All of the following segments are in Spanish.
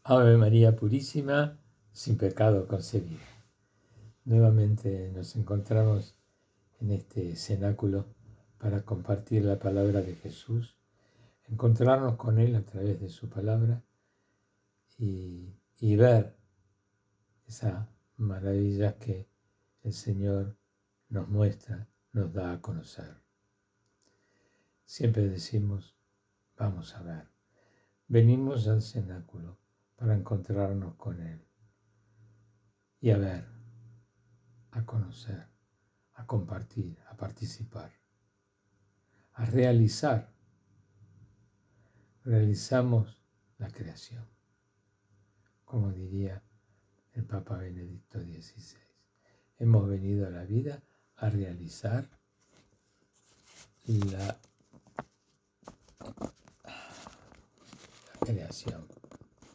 Ave María Purísima, sin pecado concebida. Nuevamente nos encontramos en este cenáculo para compartir la palabra de Jesús, encontrarnos con Él a través de su palabra y ver esas maravillas que el Señor nos muestra, nos da a conocer. Siempre decimos, vamos a ver, venimos al cenáculo para encontrarnos con Él y a ver, a conocer, a compartir, a participar, a realizar. Realizamos la creación, como diría el Papa Benedicto XVI. Hemos venido a la vida a realizar la creación.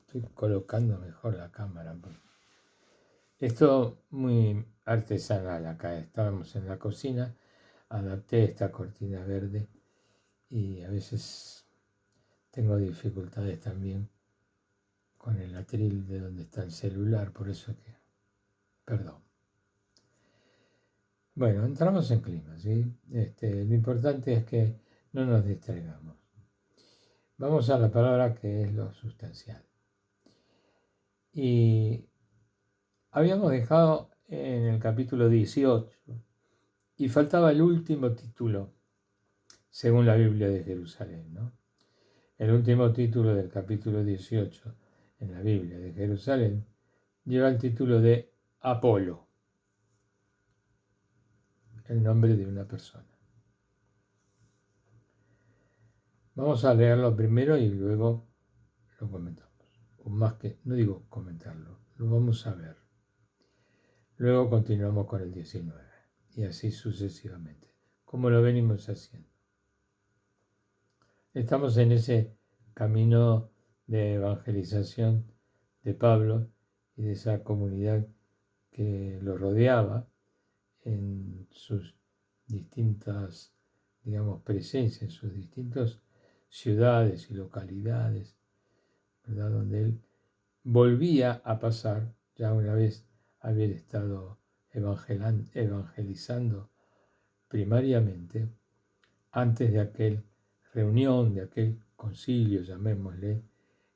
Estoy colocando mejor la cámara. Esto muy artesanal acá. Estábamos en la cocina, adapté esta cortina verde y a veces tengo dificultades también con el atril de donde está el celular, por eso que, perdón. Bueno, entramos en clima, ¿sí? Lo importante es que no nos distraigamos. Vamos a la palabra que es lo sustancial. Y habíamos dejado en el capítulo 18 y faltaba el último título, según la Biblia de Jerusalén, ¿no? El último título del capítulo 18 en la Biblia de Jerusalén lleva el título de Apolo, el nombre de una persona. Vamos a leerlo primero y luego lo comentamos. O más que, no digo comentarlo, lo vamos a ver. Luego continuamos con el 19 y así sucesivamente, como lo venimos haciendo. Estamos en ese camino de evangelización de Pablo y de esa comunidad que lo rodeaba en sus distintas, presencias, en sus distintas ciudades y localidades, ¿verdad? Donde él volvía a pasar, ya una vez haber estado evangelizando primariamente, antes de aquel reunión, de aquel concilio, llamémosle,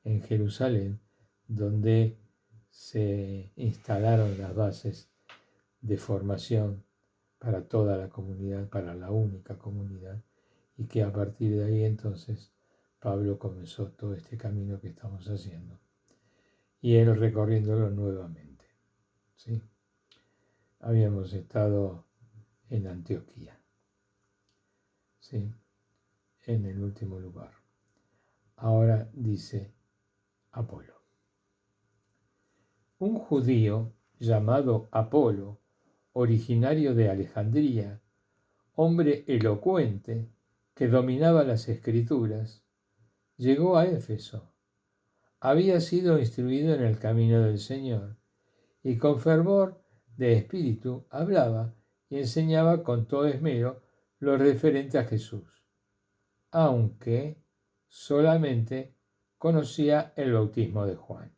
en Jerusalén, donde se instalaron las bases de formación para toda la comunidad, para la única comunidad, y que a partir de ahí entonces Pablo comenzó todo este camino que estamos haciendo, y él recorriéndolo nuevamente, ¿sí? Habíamos estado en Antioquía, ¿sí? En el último lugar. Ahora dice Apolo. Un judío llamado Apolo, originario de Alejandría, hombre elocuente que dominaba las escrituras, llegó a Éfeso. Había sido instruido en el camino del Señor y con fervor de espíritu hablaba y enseñaba con todo esmero lo referente a Jesús, aunque solamente conocía el bautismo de Juan.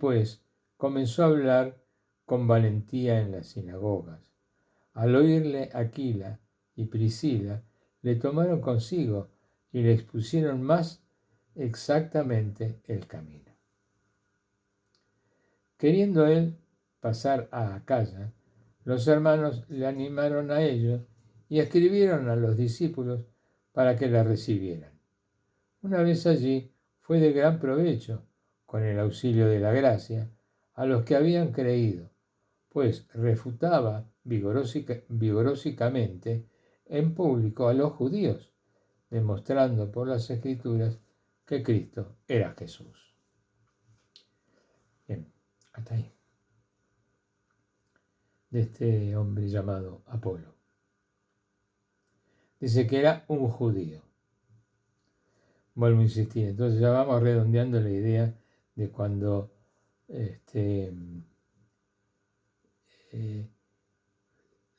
Pues, comenzó a hablar con valentía en las sinagogas. Al oírle Aquila y Priscila, le tomaron consigo y le expusieron más exactamente el camino. Queriendo él pasar a Acaya, los hermanos le animaron a ellos y escribieron a los discípulos para que la recibieran. Una vez allí fue de gran provecho, con el auxilio de la gracia, a los que habían creído, pues refutaba vigorosamente en público a los judíos, demostrando por las Escrituras que Cristo era Jesús. Bien, hasta ahí. De este hombre llamado Apolo. Dice que era un judío. Vuelvo a insistir, entonces ya vamos redondeando la idea de cuando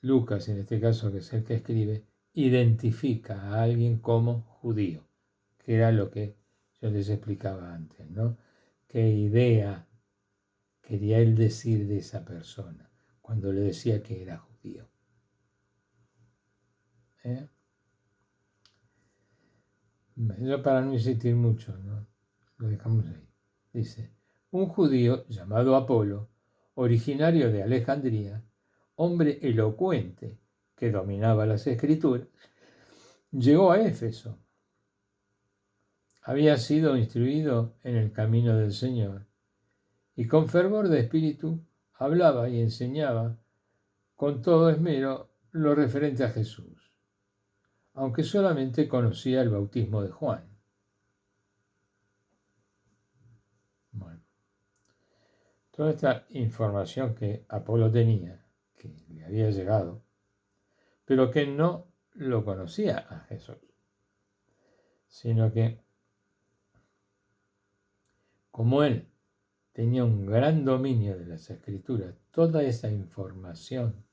Lucas, en este caso, que es el que escribe, identifica a alguien como judío, que era lo que yo les explicaba antes, ¿no? ¿Qué idea quería él decir de esa persona cuando le decía que era judío? Eso para no insistir mucho, ¿no? Lo dejamos ahí. Dice, un judío llamado Apolo, originario de Alejandría, hombre elocuente que dominaba las escrituras, llegó a Éfeso. Había sido instruido en el camino del Señor y con fervor de espíritu hablaba y enseñaba con todo esmero lo referente a Jesús, aunque solamente conocía el bautismo de Juan. Bueno, toda esta información que Apolo tenía, que le había llegado, pero que no lo conocía a Jesús, sino que como él tenía un gran dominio de las escrituras, toda esa información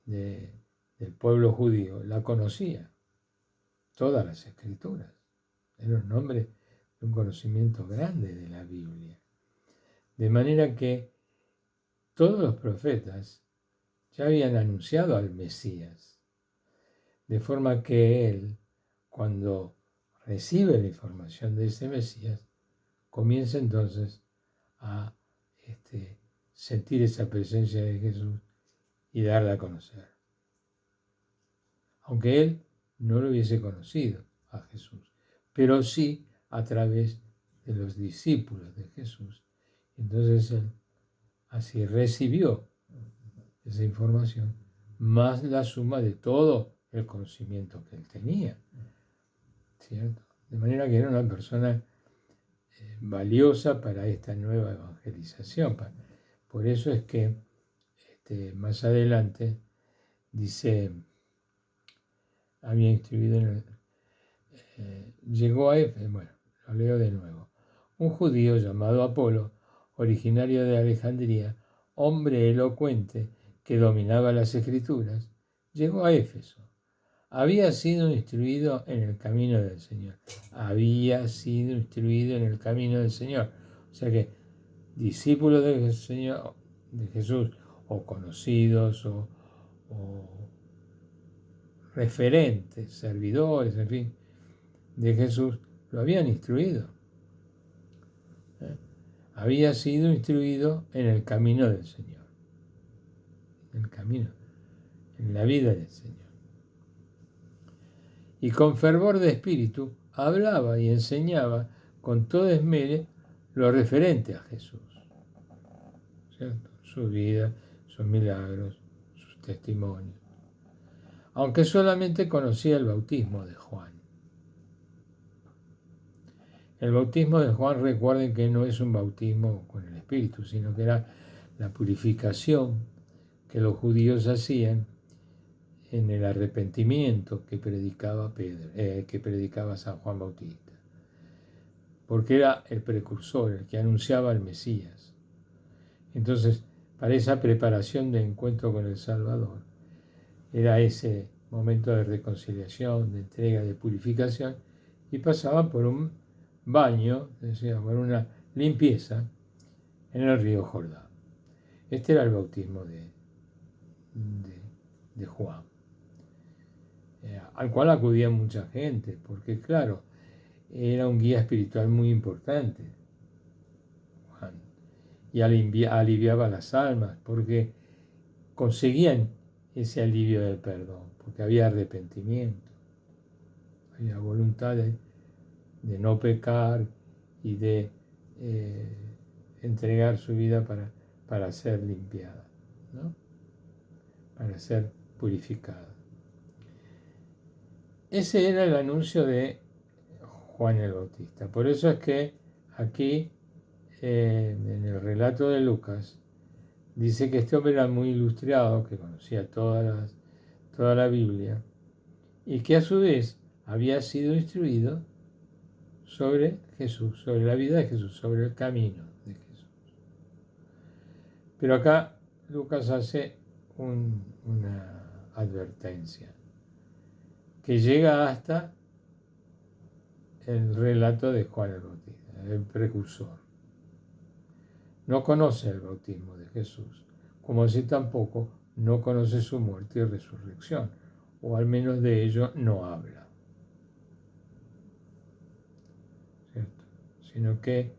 del pueblo judío la conocía, todas las escrituras. Era un hombre de un conocimiento grande de la Biblia. De manera que todos los profetas ya habían anunciado al Mesías. De forma que él, cuando recibe la información de ese Mesías, comienza entonces a sentir esa presencia de Jesús y darla a conocer. Aunque él no lo hubiese conocido a Jesús, pero sí a través de los discípulos de Jesús. Entonces él así recibió esa información, más la suma de todo el conocimiento que él tenía, ¿cierto? De manera que era una persona valiosa para esta nueva evangelización. Por eso es que más adelante dice, había instruido en llegó a Éfeso, bueno, lo leo de nuevo, un judío llamado Apolo, originario de Alejandría, hombre elocuente que dominaba las escrituras, llegó a Éfeso. Había sido instruido en el camino del Señor. Había sido instruido en el camino del Señor. O sea que discípulos del Señor, de Jesús, o conocidos, o referentes, servidores, en fin, de Jesús, lo habían instruido. Había sido instruido en el camino del Señor. En el camino, en la vida del Señor. Y con fervor de espíritu hablaba y enseñaba con todo esmero lo referente a Jesús, ¿cierto? Su vida, sus milagros, sus testimonios. Aunque solamente conocía el bautismo de Juan. El bautismo de Juan, recuerden que no es un bautismo con el Espíritu, sino que era la purificación que los judíos hacían en el arrepentimiento que predicaba que predicaba San Juan Bautista, porque era el precursor, el que anunciaba al Mesías. Entonces, para esa preparación de encuentro con el Salvador, era ese momento de reconciliación, de entrega, de purificación, y pasaban por un baño, por una limpieza en el río Jordán. Este era el bautismo de Juan, al cual acudía mucha gente, porque claro, era un guía espiritual muy importante, Juan, y aliviaba las almas, porque conseguían ese alivio del perdón, porque había arrepentimiento, había voluntad de no pecar y de entregar su vida para ser limpiada, ¿no? Para ser purificada. Ese era el anuncio de Juan el Bautista. Por eso es que aquí, en el relato de Lucas, dice que este hombre era muy ilustrado, que conocía toda la Biblia, y que a su vez había sido instruido sobre Jesús, sobre la vida de Jesús, sobre el camino de Jesús. Pero acá Lucas hace una advertencia que llega hasta el relato de Juan el Bautista, el precursor. No conoce el bautismo de Jesús, como así tampoco no conoce su muerte y resurrección, o al menos de ello no habla, ¿cierto? Sino que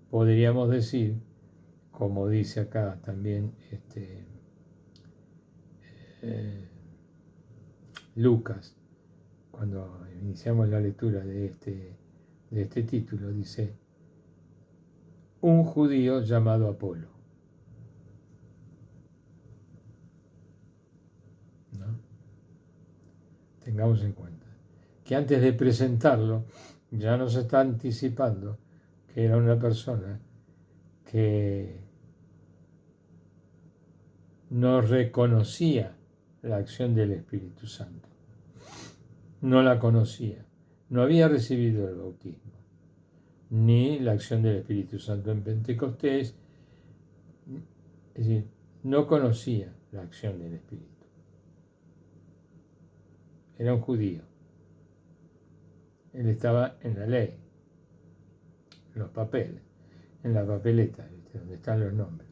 podríamos decir, como dice acá también Lucas, cuando iniciamos la lectura de este título, dice, un judío llamado Apolo, ¿no? Tengamos en cuenta que antes de presentarlo ya nos está anticipando que era una persona que no reconocía la acción del Espíritu Santo, no la conocía, no había recibido el bautismo, ni la acción del Espíritu Santo en Pentecostés, es decir, no conocía la acción del Espíritu. Era un judío. Él estaba en la ley, en los papeles, en la papeleta, ¿viste? Donde están los nombres.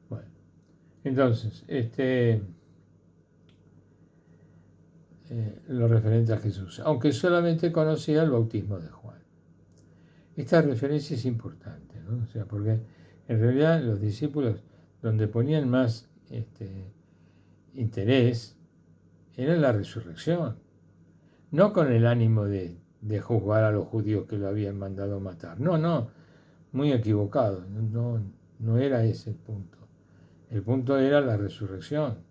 Bueno, entonces, lo referente a Jesús, aunque solamente conocía el bautismo de Juan. Esta referencia es importante, ¿no? O sea, porque en realidad los discípulos donde ponían más interés era en la resurrección, no con el ánimo de juzgar a los judíos que lo habían mandado matar. No, muy equivocado, no era ese el punto. El punto era la resurrección.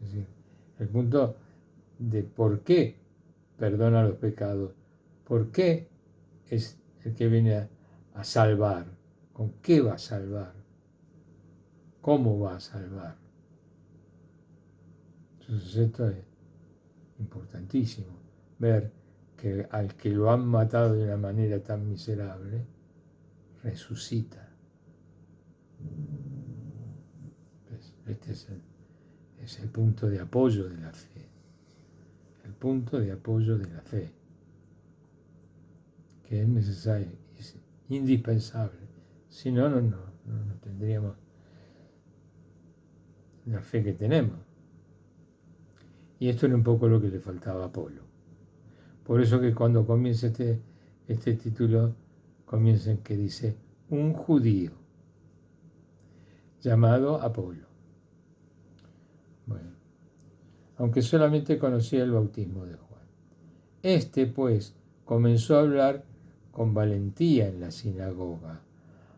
Es decir, el punto de por qué perdona los pecados, por qué es el que viene a salvar, con qué va a salvar, cómo va a salvar. Entonces esto es importantísimo, ver que al que lo han matado de una manera tan miserable, resucita. Pues este es el punto de apoyo de la fe, el punto de apoyo de la fe, que es necesario, es indispensable, si no, no tendríamos la fe que tenemos. Y esto era un poco lo que le faltaba a Apolo. Por eso que cuando comienza este título, comienza en que dice, un judío llamado Apolo. Bueno, aunque solamente conocía el bautismo de Juan. Pues, comenzó a hablar con valentía en la sinagoga.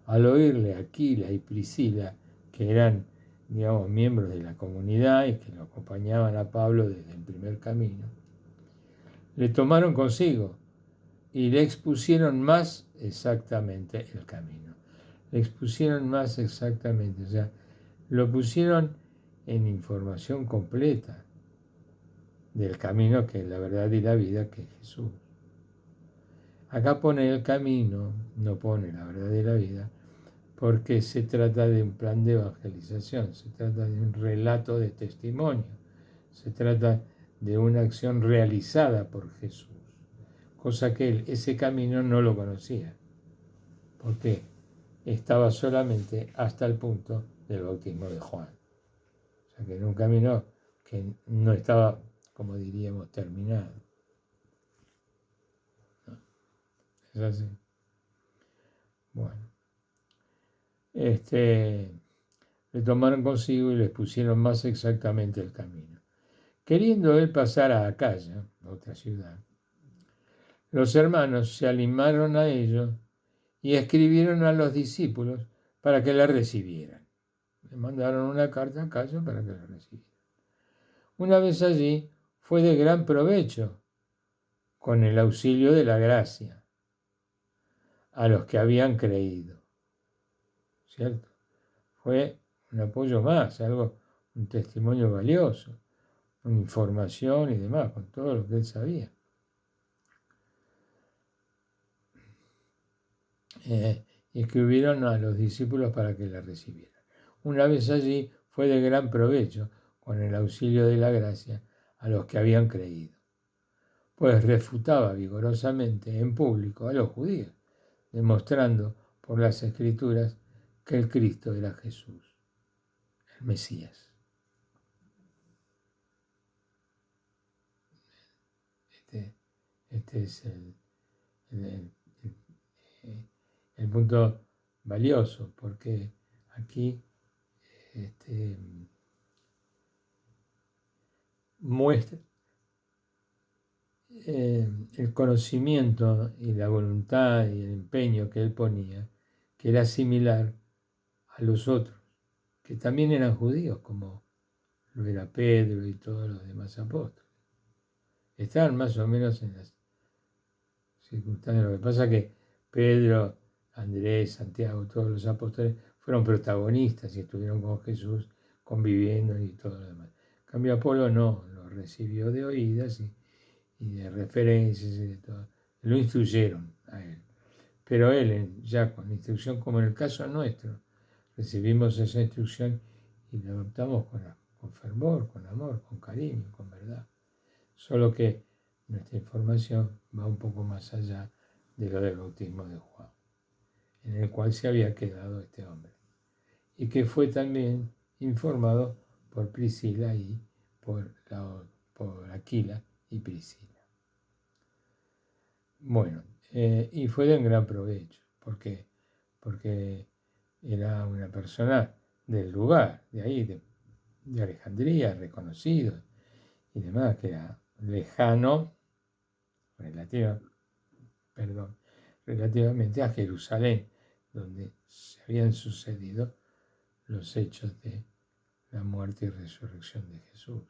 Al oírle Aquila y Priscila, que eran, digamos, miembros de la comunidad y que lo acompañaban a Pablo desde el primer camino, le tomaron consigo y le expusieron más exactamente el camino. Le expusieron más exactamente, o sea, lo pusieron en información completa del camino que es la verdad y la vida, que es Jesús. Acá pone el camino, no pone la verdad y la vida, porque se trata de un plan de evangelización, se trata de un relato de testimonio, se trata de una acción realizada por Jesús, cosa que él, ese camino, no lo conocía, porque estaba solamente hasta el punto del bautismo de Juan. O sea que era un camino que no estaba, como diríamos, terminado. ¿No? Es así. Bueno. Le tomaron consigo y les pusieron más exactamente el camino. Queriendo él pasar a Acaya, otra ciudad, los hermanos se animaron a ellos y escribieron a los discípulos para que la recibieran. Le mandaron una carta a Acaya para que la recibieran. Una vez allí fue de gran provecho con el auxilio de la gracia a los que habían creído. ¿Cierto? Fue un apoyo más, un testimonio valioso, una información y demás, con todo lo que él sabía. Y escribieron a los discípulos para que la recibieran. Una vez allí fue de gran provecho, con el auxilio de la gracia, a los que habían creído, pues refutaba vigorosamente en público a los judíos, demostrando por las Escrituras que el Cristo era Jesús, el Mesías. Este es el- el punto valioso, porque aquí muestra el conocimiento y la voluntad y el empeño que él ponía, que era similar a los otros, que también eran judíos, como lo era Pedro y todos los demás apóstoles. Estaban más o menos en las circunstancias. Lo que pasa es que Pedro, Andrés, Santiago, todos los apóstoles fueron protagonistas y estuvieron con Jesús conviviendo y todo lo demás. En cambio, Apolo no, lo recibió de oídas y de referencias y de todo. Lo instruyeron a él. Pero él, ya con instrucción, como en el caso nuestro, recibimos esa instrucción y la adoptamos con fervor, con amor, con cariño, con verdad. Solo que nuestra información va un poco más allá de lo del bautismo de Juan, en el cual se había quedado este hombre, y que fue también informado por Priscila y por Aquila y Priscila. Bueno, y fue de un gran provecho, porque era una persona del lugar, de ahí, de Alejandría, reconocido y demás, que era lejano, relativamente a Jerusalén, donde se habían sucedido los hechos de la muerte y resurrección de Jesús.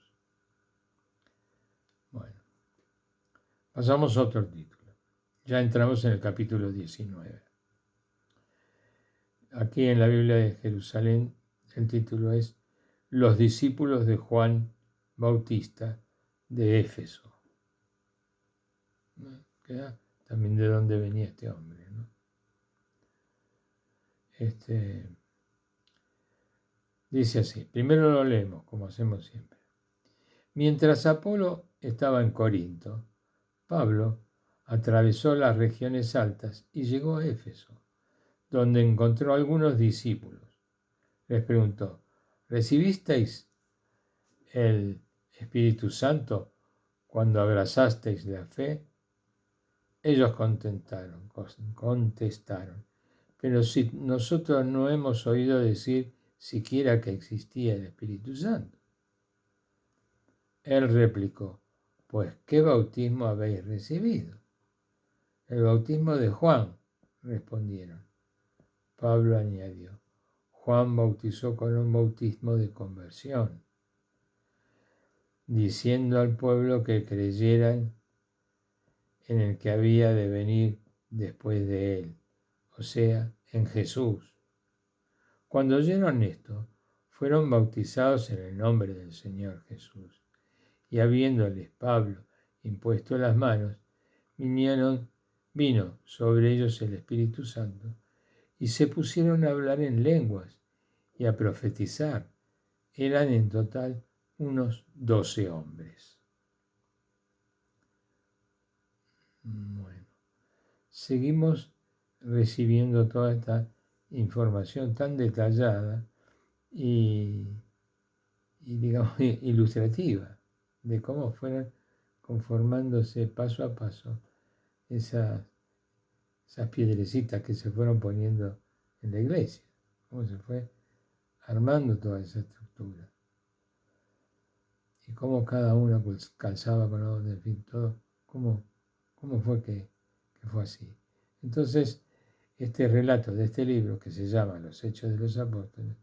Bueno, pasamos a otro título. Ya entramos en el capítulo 19. Aquí en la Biblia de Jerusalén el título es Los discípulos de Juan Bautista de Éfeso. También de dónde venía este hombre, ¿no? Dice así, primero lo leemos como hacemos siempre. Mientras Apolo estaba en Corinto, Pablo atravesó las regiones altas y llegó a Éfeso, donde encontró a algunos discípulos. Les preguntó, ¿recibisteis el Espíritu Santo cuando abrazasteis la fe? Ellos contestaron, pero si nosotros no hemos oído decir siquiera que existía el Espíritu Santo. Él replicó, pues ¿qué bautismo habéis recibido? El bautismo de Juan, respondieron. Pablo añadió, Juan bautizó con un bautismo de conversión, diciendo al pueblo que creyeran en el que había de venir después de él, o sea, en Jesús. Cuando oyeron esto, fueron bautizados en el nombre del Señor Jesús. Y habiéndoles Pablo impuesto las manos, vino sobre ellos el Espíritu Santo, y se pusieron a hablar en lenguas y a profetizar. Eran en total unos 12 hombres. Bueno, seguimos recibiendo toda esta información tan detallada y digamos, ilustrativa de cómo fueron conformándose paso a paso esas piedrecitas que se fueron poniendo en la iglesia, cómo se fue armando toda esa estructura y cómo cada uno calzaba con otro, en fin, todo, cómo fue que fue así. Entonces, este relato de este libro que se llama Los Hechos de los Apóstoles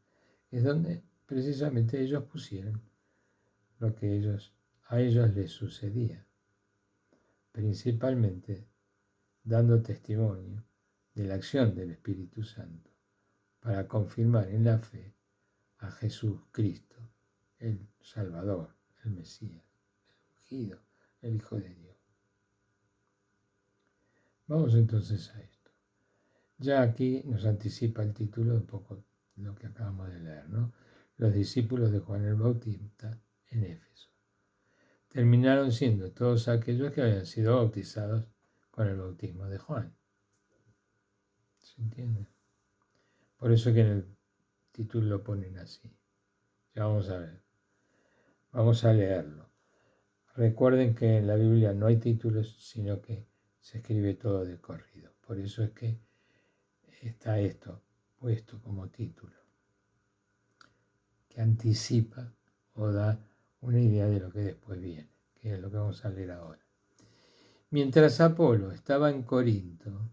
es donde precisamente ellos pusieron lo que a ellos les sucedía, principalmente dando testimonio de la acción del Espíritu Santo para confirmar en la fe a Jesús Cristo, el Salvador, el Mesías, el ungido, el Hijo de Dios. Vamos entonces a esto. Ya aquí nos anticipa el título un poco lo que acabamos de leer, ¿no? Los discípulos de Juan el Bautista en Éfeso. terminaron siendo todos aquellos que habían sido bautizados con el bautismo de Juan. ¿Se entiende? Por eso que en el título lo ponen así. Ya vamos a ver. Vamos a leerlo. Recuerden que en la Biblia no hay títulos, sino que se escribe todo de corrido. Por eso es que está esto puesto como título, que anticipa o da una idea de lo que después viene, que es lo que vamos a leer ahora. Mientras Apolo estaba en Corinto,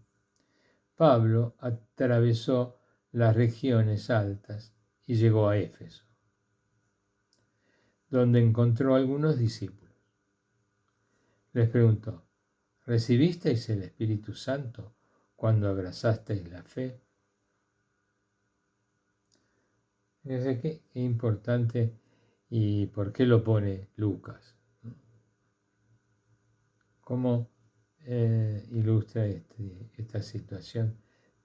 Pablo atravesó las regiones altas y llegó a Éfeso, donde encontró a algunos discípulos. Les preguntó: ¿recibisteis el Espíritu Santo cuando abrazasteis la fe? Fíjense qué importante y por qué lo pone Lucas. ¿Cómo ilustra esta situación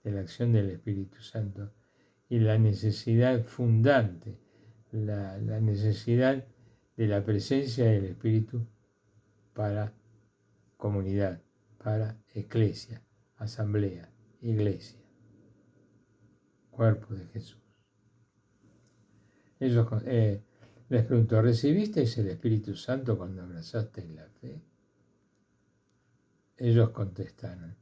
de la acción del Espíritu Santo y la necesidad fundante, la necesidad de la presencia del Espíritu para comunidad, para eclesia, asamblea, iglesia, cuerpo de Jesús? Ellos les preguntó: ¿recibisteis el Espíritu Santo cuando abrazasteis la fe? Ellos contestaron: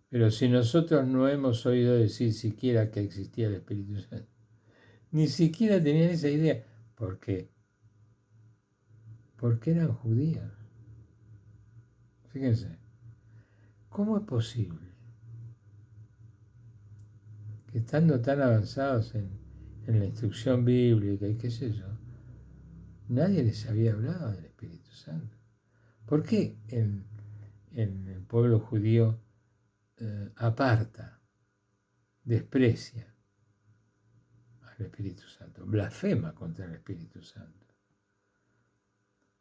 pero si nosotros no hemos oído decir siquiera que existía el Espíritu Santo. Ni siquiera tenían esa idea. ¿Por qué? Porque eran judíos. Fíjense, ¿cómo es posible que estando tan avanzados en la instrucción bíblica y qué sé yo, nadie les había hablado del Espíritu Santo? ¿Por qué en el pueblo judío aparta, desprecia al Espíritu Santo, blasfema contra el Espíritu Santo?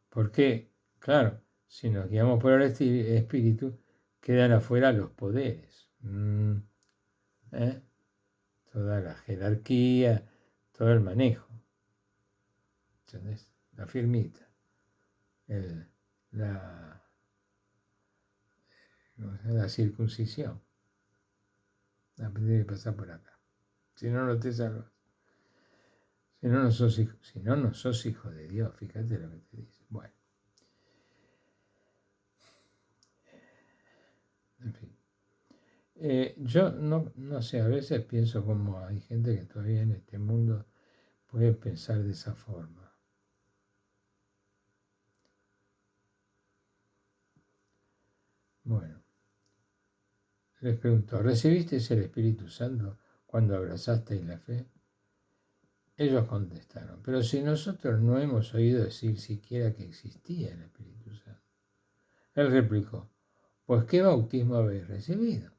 Porque, claro, si nos guiamos por el Espíritu, quedan afuera los poderes. Toda la jerarquía, todo el manejo. ¿Entendés? La firmita. La circuncisión. La tiene que pasar por acá. Si no, no te salvas. Si no, no sos hijo de Dios. Fíjate lo que te dice. Bueno. En fin. Yo no sé, a veces pienso como hay gente que todavía en este mundo puede pensar de esa forma. Bueno, les pregunto: ¿recibisteis el Espíritu Santo cuando abrazasteis la fe? Ellos contestaron: pero si nosotros no hemos oído decir siquiera que existía el Espíritu Santo. Él replicó: pues ¿qué bautismo habéis recibido?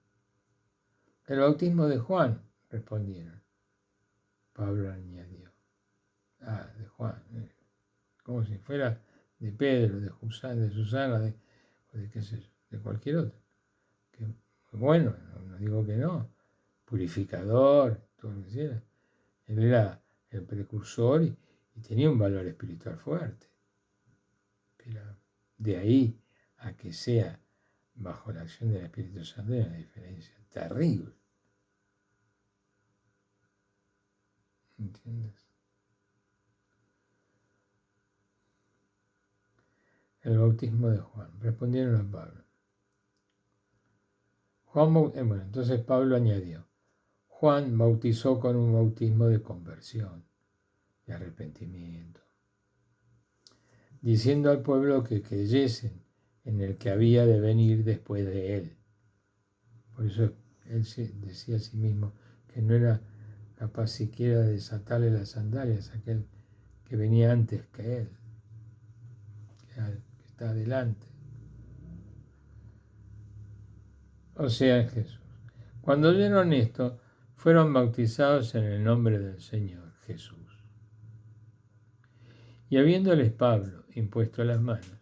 El bautismo de Juan, respondieron. Pablo añadió: de Juan, como si fuera de Pedro, de Susana, de qué sé yo, de cualquier otro. Que, bueno, no digo que no, purificador, todo lo que sea. Él era el precursor y tenía un valor espiritual fuerte. Pero de ahí a que sea bajo la acción del Espíritu Santo hay una diferencia terrible. ¿Entiendes? El bautismo de Juan. Respondieron a Pablo. Bueno, entonces Pablo añadió: Juan bautizó con un bautismo de conversión, de arrepentimiento, diciendo al pueblo que creyesen en el que había de venir después de él. Por eso él decía a sí mismo que no era capaz siquiera de desatarle las sandalias a aquel que venía antes que él, que está adelante. O sea, Jesús. Cuando oyeron esto, fueron bautizados en el nombre del Señor Jesús. Y habiéndoles Pablo impuesto las manos,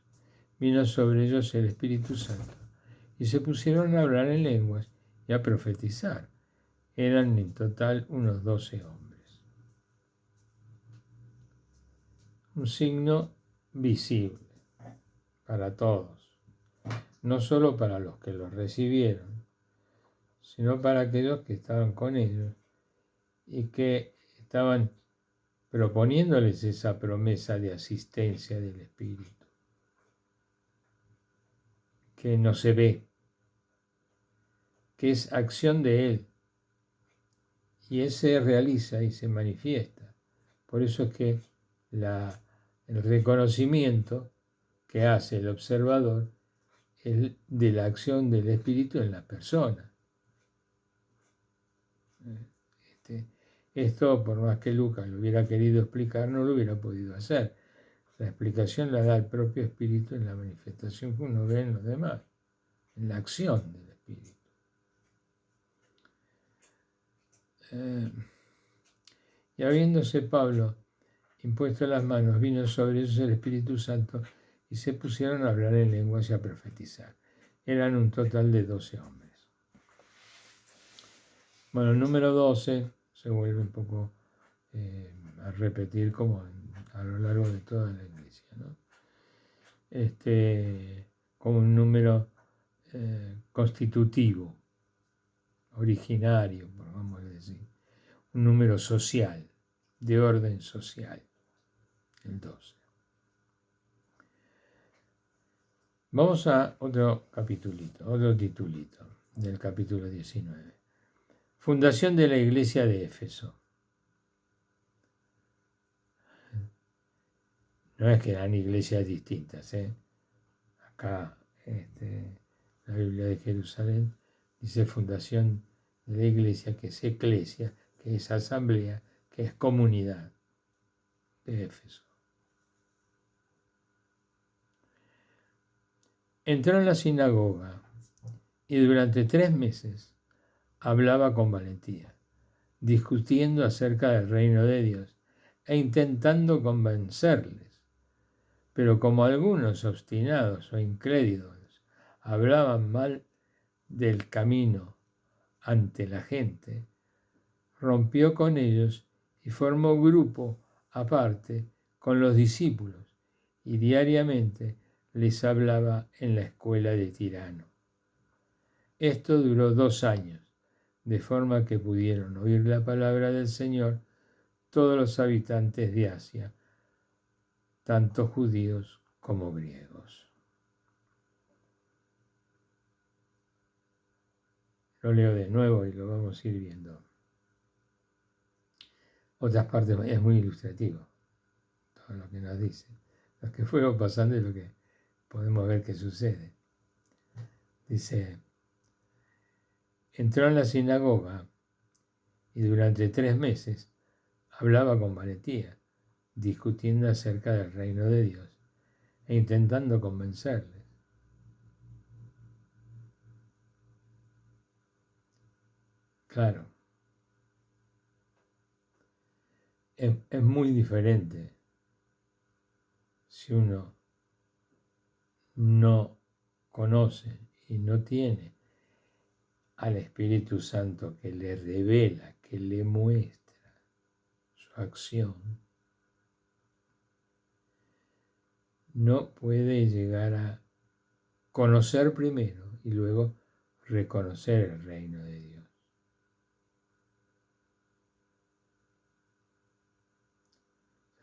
vino sobre ellos el Espíritu Santo, y se pusieron a hablar en lenguas y a profetizar. Eran en total unos 12 hombres. un signo visible para todos, no solo para los que los recibieron, sino para aquellos que estaban con ellos y que estaban proponiéndoles esa promesa de asistencia del Espíritu, que no se ve, que es acción de Él, y Él se realiza y se manifiesta. Por eso es que el reconocimiento que hace el observador es de la acción del Espíritu en la persona. Esto, por más que Lucas lo hubiera querido explicar, no lo hubiera podido hacer. La explicación la da el propio Espíritu en la manifestación que uno ve en los demás, en la acción del Espíritu. Y habiéndose Pablo impuesto las manos, vino sobre ellos el Espíritu Santo y se pusieron a hablar en lenguas y a profetizar. Eran un total de 12 hombres. Bueno, el número 12 se vuelve un poco a repetir como a lo largo de toda la iglesia, ¿no? Como un número constitutivo, originario, vamos a decir, un número social, de orden social, el 12. Vamos a otro capitulito, otro titulito del capítulo 19. Fundación de la iglesia de Éfeso. No es que eran iglesias distintas, ¿eh? Acá la Biblia de Jerusalén dice fundación de la iglesia, que es eclesia, que es asamblea, que es comunidad de Éfeso. Entró en la sinagoga y durante 3 meses hablaba con valentía, discutiendo acerca del reino de Dios e intentando convencerles. Pero como algunos obstinados o incrédulos hablaban mal del camino ante la gente, rompió con ellos y formó grupo aparte con los discípulos y diariamente les hablaba en la escuela de Tirano. Esto duró 2 años, de forma que pudieron oír la palabra del Señor todos los habitantes de Asia, tanto judíos como griegos. Lo leo de nuevo y lo vamos a ir viendo. Otras partes es muy ilustrativo, todo lo que nos dice. Lo que fueron pasando es lo que podemos ver que sucede. Dice, entró en la sinagoga y durante 3 meses hablaba con valentía, discutiendo acerca del reino de Dios e intentando convencerles. Claro, es muy diferente si uno no conoce y no tiene al Espíritu Santo que le revela, que le muestra su acción. No puede llegar a conocer primero y luego reconocer el reino de Dios.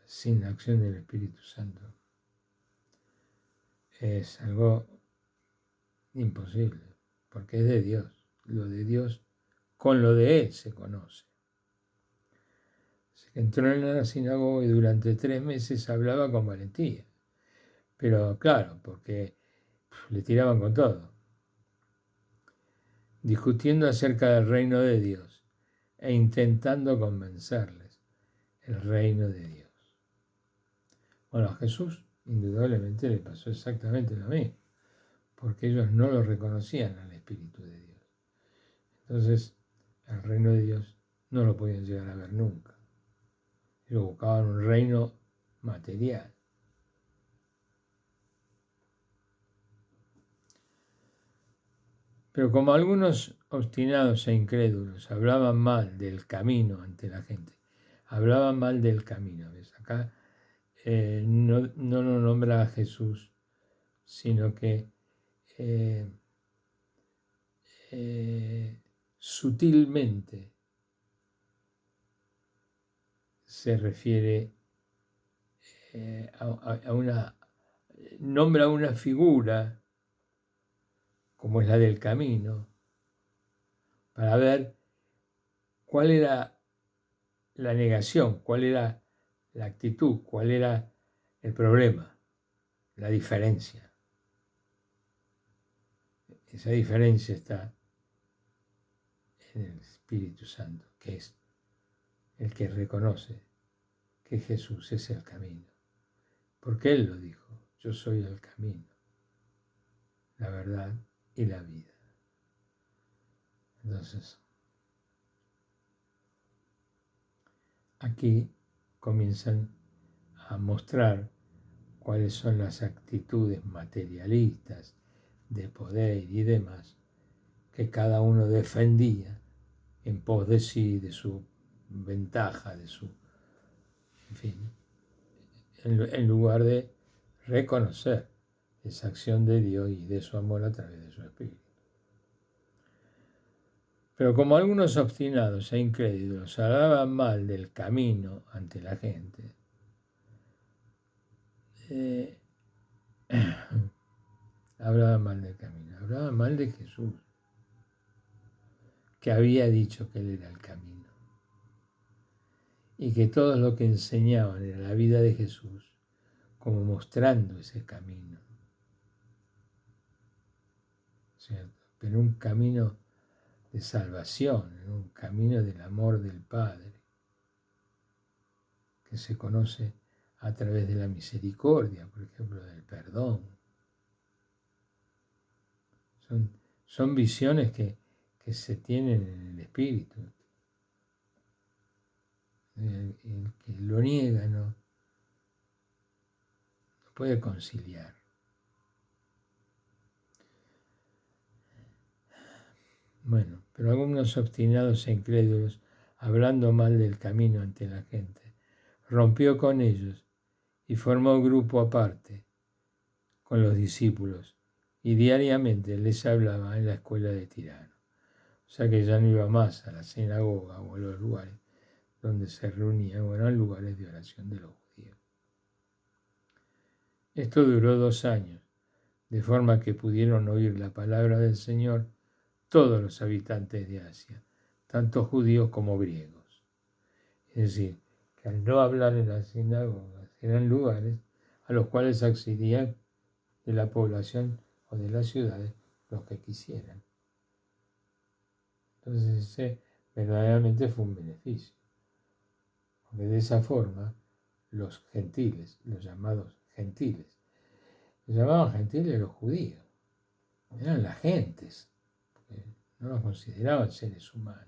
Sin la acción del Espíritu Santo es algo imposible, porque es de Dios. Lo de Dios con lo de Él se conoce. Entró en la sinagoga y durante 3 meses hablaba con valentía. Pero claro, porque le tiraban con todo. Discutiendo acerca del reino de Dios e intentando convencerles el reino de Dios. Bueno, a Jesús indudablemente le pasó exactamente lo mismo, porque ellos no lo reconocían al Espíritu de Dios. Entonces, el reino de Dios no lo podían llegar a ver nunca. Ellos buscaban un reino material. Pero como algunos obstinados e incrédulos hablaban mal del camino ante la gente, hablaban mal del camino, ¿ves? Acá no lo nombra a Jesús, sino que sutilmente se refiere nombra una figura como es la del camino, para ver cuál era la negación, cuál era la actitud, cuál era el problema, la diferencia. Esa diferencia está en el Espíritu Santo, que es el que reconoce que Jesús es el camino. Porque Él lo dijo, yo soy el camino, la verdad y la vida. Entonces, aquí comienzan a mostrar cuáles son las actitudes materialistas de poder y demás que cada uno defendía en pos de sí, de su ventaja, de su, en fin, en lugar de reconocer esa acción de Dios y de su amor a través de su Espíritu. Pero como algunos obstinados e incrédulos hablaban mal del camino ante la gente, hablaban mal del camino, hablaban mal de Jesús, que había dicho que Él era el camino, y que todo lo que enseñaban era la vida de Jesús, como mostrando ese camino, ¿cierto? Pero un camino de salvación, un camino del amor del Padre, que se conoce a través de la misericordia, por ejemplo, del perdón. Son visiones que se tienen en el espíritu. El que lo niega no puede conciliar. Bueno, pero algunos obstinados e incrédulos, hablando mal del camino ante la gente, rompió con ellos y formó grupo aparte con los discípulos y diariamente les hablaba en la escuela de Tirano. O sea que ya no iba más a la sinagoga o a los lugares donde se reunían, o eran lugares de oración de los judíos. Esto duró 2 años, de forma que pudieron oír la palabra del Señor todos los habitantes de Asia, tanto judíos como griegos. Es decir, que al no hablar en las sinagogas, eran lugares a los cuales accedían de la población o de las ciudades los que quisieran. Entonces ese verdaderamente fue un beneficio, porque de esa forma los gentiles, los llamados gentiles, los llamaban gentiles los judíos, eran las gentes, porque no los consideraban seres humanos.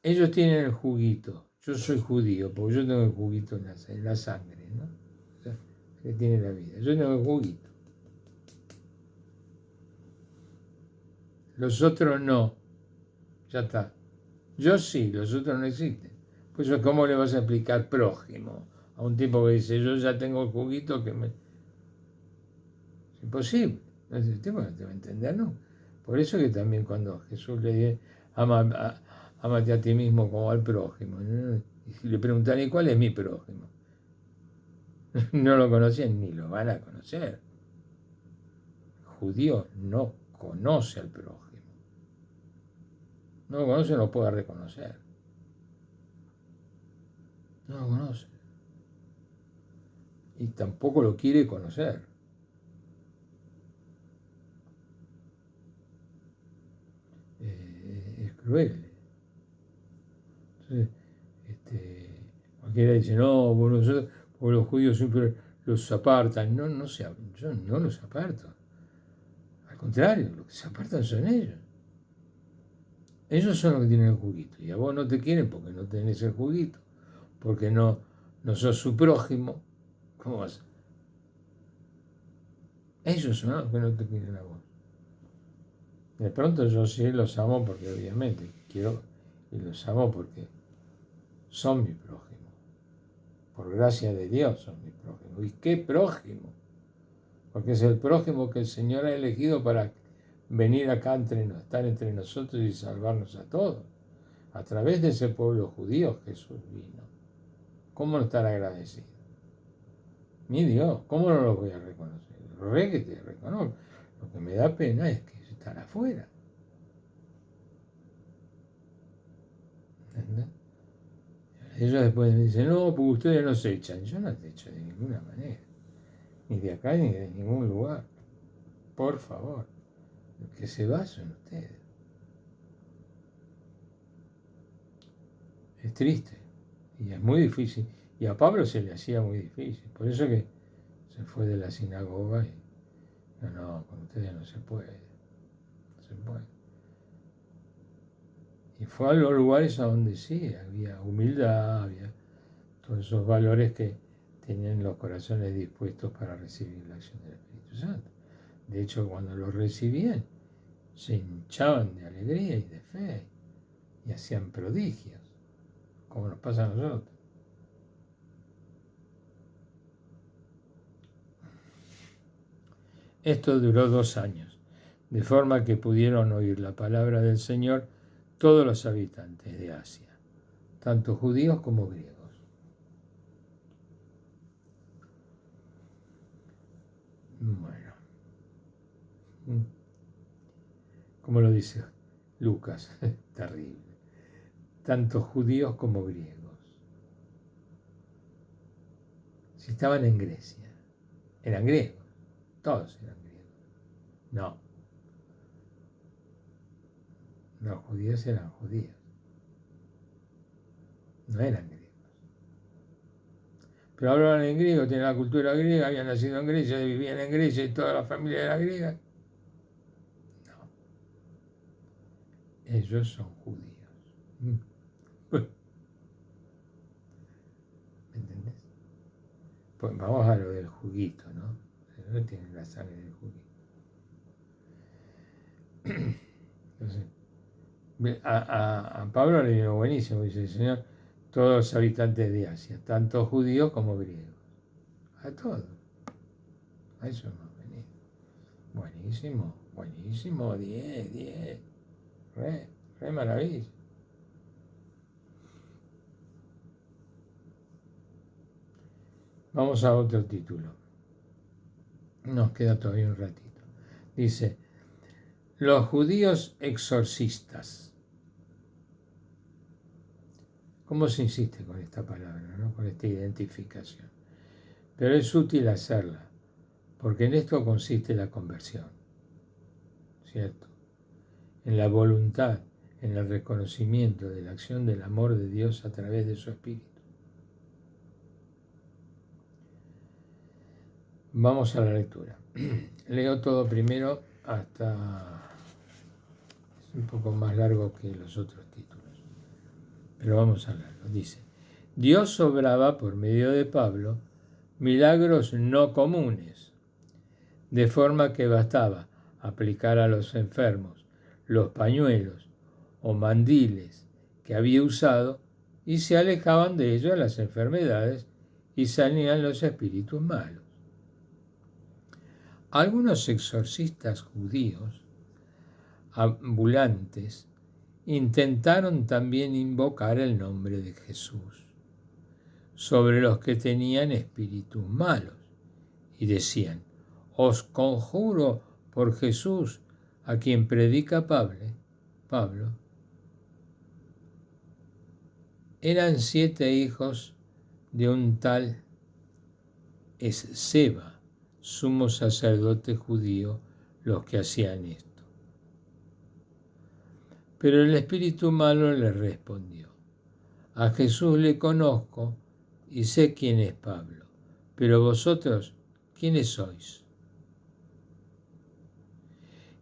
Ellos tienen el juguito, yo soy judío, porque yo tengo el juguito en la sangre, ¿no? O sea, que tiene la vida, yo tengo el juguito. Los otros no, ya está. Yo sí, los otros no existen. Pues ¿cómo le vas a explicar prójimo a un tipo que dice, yo ya tengo el juguito que me... Es imposible. El tipo no te va a entender, ¿no? Por eso que también cuando Jesús le dice, ámate a ti mismo como al prójimo, ¿no? Y le preguntan, ¿y cuál es mi prójimo? No lo conocían ni lo van a conocer. El judío no conoce al prójimo. No lo conoce, no lo puede reconocer. No lo conoce. Y tampoco lo quiere conocer. Es cruel. Entonces, cualquiera dice, no, nosotros, porque los judíos siempre los apartan. No, yo no los aparto. Al contrario, los que se apartan son ellos. Ellos son los que tienen el juguito. Y a vos no te quieren porque no tenés el juguito. Porque no sos su prójimo. ¿Cómo vas? Ellos son los que no te quieren a vos. De pronto yo sí los amo porque obviamente quiero y los amo porque son mi prójimo. por gracia de Dios son mis prójimos. ¿Y qué prójimo? Porque es el prójimo que el Señor ha elegido para venir acá estar entre nosotros y salvarnos a todos. A través de ese pueblo judío Jesús vino. ¿Cómo no estar agradecido? Mi Dios, ¿cómo no lo voy a reconocer? Que te reconozco. Lo que me da pena es que están afuera. ¿Entendés? Ellos después me dicen, no, porque ustedes nos echan. Yo no te echo de ninguna manera. Ni de acá ni de ningún lugar. Por favor. Los que se va son ustedes. Es triste. Y es muy difícil. Y a Pablo se le hacía muy difícil. Por eso que se fue de la sinagoga y no, con ustedes no se puede. No se puede. Y fue a los lugares a donde sí, había humildad, había todos esos valores que tenían los corazones dispuestos para recibir la acción del Espíritu Santo. De hecho, cuando lo recibían, se hinchaban de alegría y de fe y hacían prodigios, como nos pasa a nosotros. Esto duró 2 años, de forma que pudieron oír la palabra del Señor todos los habitantes de Asia, tanto judíos como griegos. Bueno, como lo dice Lucas, terrible, tanto judíos como griegos. Si estaban en Grecia, eran griegos, todos eran griegos. No, los judíos eran judíos, no eran griegos. Pero hablaban en griego, tenían la cultura griega, habían nacido en Grecia, vivían en Grecia y toda la familia era griega. No, ellos son judíos. ¿Me entendés? Pues vamos a lo del juguito, ¿no? No tienen la sangre del juguito. Entonces, a Pablo le vino buenísimo, dice el Señor, todos los habitantes de Asia, tanto judíos como griegos. A todos. A eso hemos venido. Buenísimo, buenísimo, 10. Re maravilla. Vamos a otro título. Nos queda todavía un ratito. Dice, los judíos exorcistas. ¿Cómo se insiste con esta palabra, ¿no? Con esta identificación? Pero es útil hacerla, porque en esto consiste la conversión, ¿cierto? En la voluntad, en el reconocimiento de la acción del amor de Dios a través de su Espíritu. Vamos a la lectura. Leo todo primero hasta... Es un poco más largo que los otros títulos, pero vamos a leerlo. Dice, Dios obraba por medio de Pablo milagros no comunes, de forma que bastaba aplicar a los enfermos los pañuelos o mandiles que había usado y se alejaban de ellos las enfermedades y salían los espíritus malos. Algunos exorcistas judíos ambulantes intentaron también invocar el nombre de Jesús sobre los que tenían espíritus malos y decían, os conjuro por Jesús a quien predica Pablo. Eran 7 hijos de un tal Esceva, sumo sacerdote judío, los que hacían esto. Pero el espíritu malo le respondió, a Jesús le conozco y sé quién es Pablo, pero vosotros, ¿quiénes sois?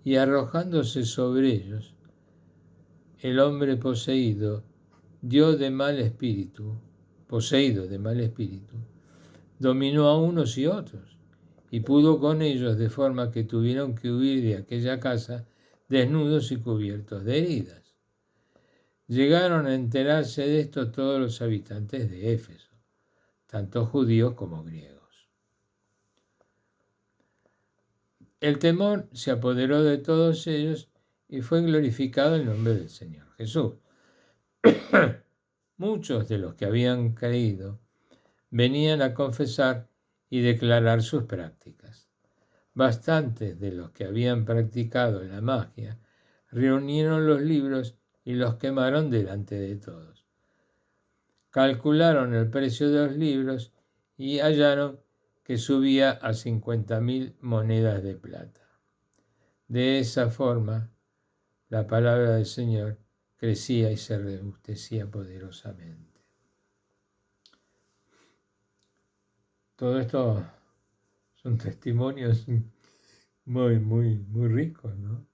Y arrojándose sobre ellos, el hombre poseído de mal espíritu, dominó a unos y otros, y pudo con ellos de forma que tuvieron que huir de aquella casa desnudos y cubiertos de heridas. Llegaron a enterarse de esto todos los habitantes de Éfeso. tanto judíos como griegos. El temor se apoderó de todos ellos y fue glorificado el nombre del Señor Jesús. Muchos de los que habían creído venían a confesar y declarar sus prácticas. Bastantes de los que habían practicado la magia reunieron los libros y los quemaron delante de todos. Calcularon el precio de los libros y hallaron que subía a 50.000 monedas de plata. De esa forma, la palabra del Señor crecía y se robustecía poderosamente. Todo esto son testimonios muy ricos, ¿no?